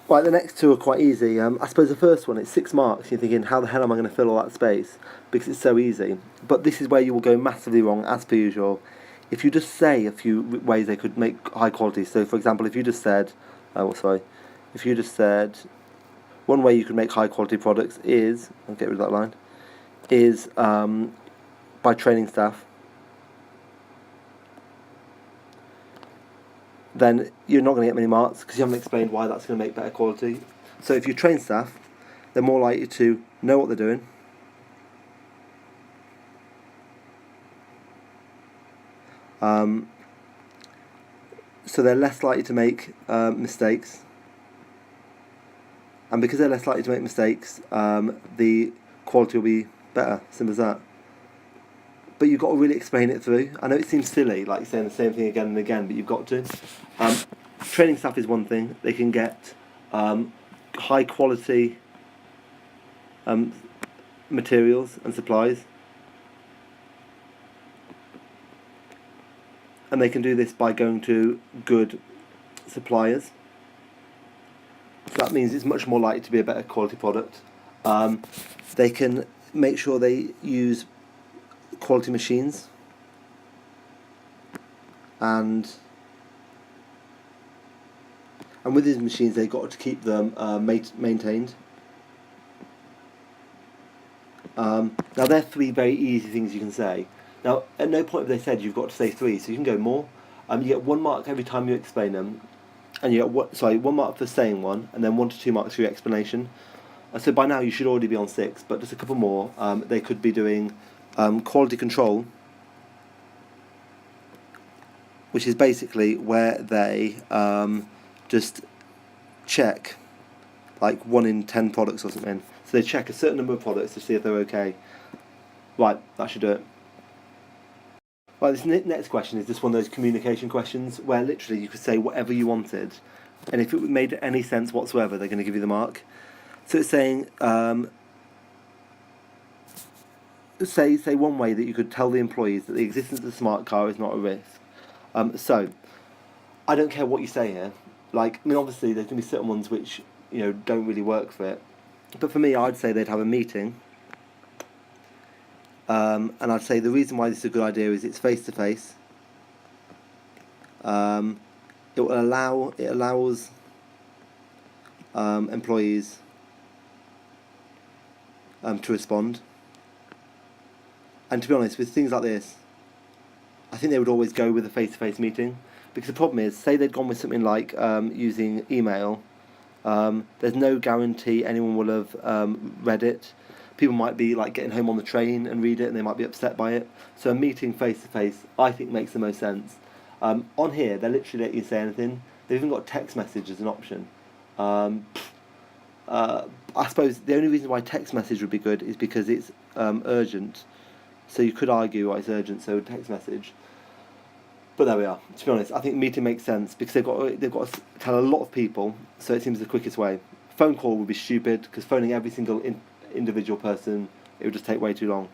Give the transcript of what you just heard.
Right, the next two are quite easy. I suppose the first one, it's 6 marks. You're thinking, how the hell am I going to fill all that space? Because it's so easy. But this is where you will go massively wrong, as per usual. If you just say a few ways they could make high quality. So, for example, if you just said, if you just said, one way you could make high quality products is, I'll get rid of that line, is by training staff. Then you're not going to get many marks because you haven't explained why that's going to make better quality. So if you train staff, they're more likely to know what they're doing. So they're less likely to make mistakes. And because they're less likely to make mistakes, the quality will be better. Simple as that. But you've got to really explain it through. I know it seems silly, like saying the same thing again and again, but you've got to. Training staff is one thing. They can get high quality materials and supplies. And they can do this by going to good suppliers. So that means it's much more likely to be a better quality product. They can make sure they use quality machines, and with these machines they've got to keep them maintained. Now they're three very easy things you can say. Now at no point have they said you've got to say three, so you can go more. You get 1 mark every time you explain them, and you get 1 mark for saying one, and then 1 to 2 marks for your explanation. So by now you should already be on 6, but just a couple more. They could be doing quality control, which is basically where they just check like 1 in 10 products or something. So they check a certain number of products to see if they're okay. Right, that should do it. Right, this next question is just one of those communication questions where literally you could say whatever you wanted, and if it made any sense whatsoever, they're going to give you the mark. So it's saying, say one way that you could tell the employees that the existence of the smart car is not a risk. So I don't care what you say here. Like, I mean, obviously there's going to be certain ones which don't really work for it. But for me, I'd say they'd have a meeting, and I'd say the reason why this is a good idea is it's face to face. It allows employees to respond. And to be honest, with things like this, I think they would always go with a face-to-face meeting, because the problem is, say they'd gone with something like using email. There's no guarantee anyone will have read it. People might be like getting home on the train and read it, and they might be upset by it. So a meeting face-to-face, I think, makes the most sense. On here, they literally let you say anything. They've even got text message as an option. I suppose the only reason why text message would be good is because it's urgent. So you could argue why it's urgent, so text message. But there we are. To be honest, I think meeting makes sense because they've got to tell a lot of people, so it seems the quickest way. Phone call would be stupid because phoning every single individual person, it would just take way too long.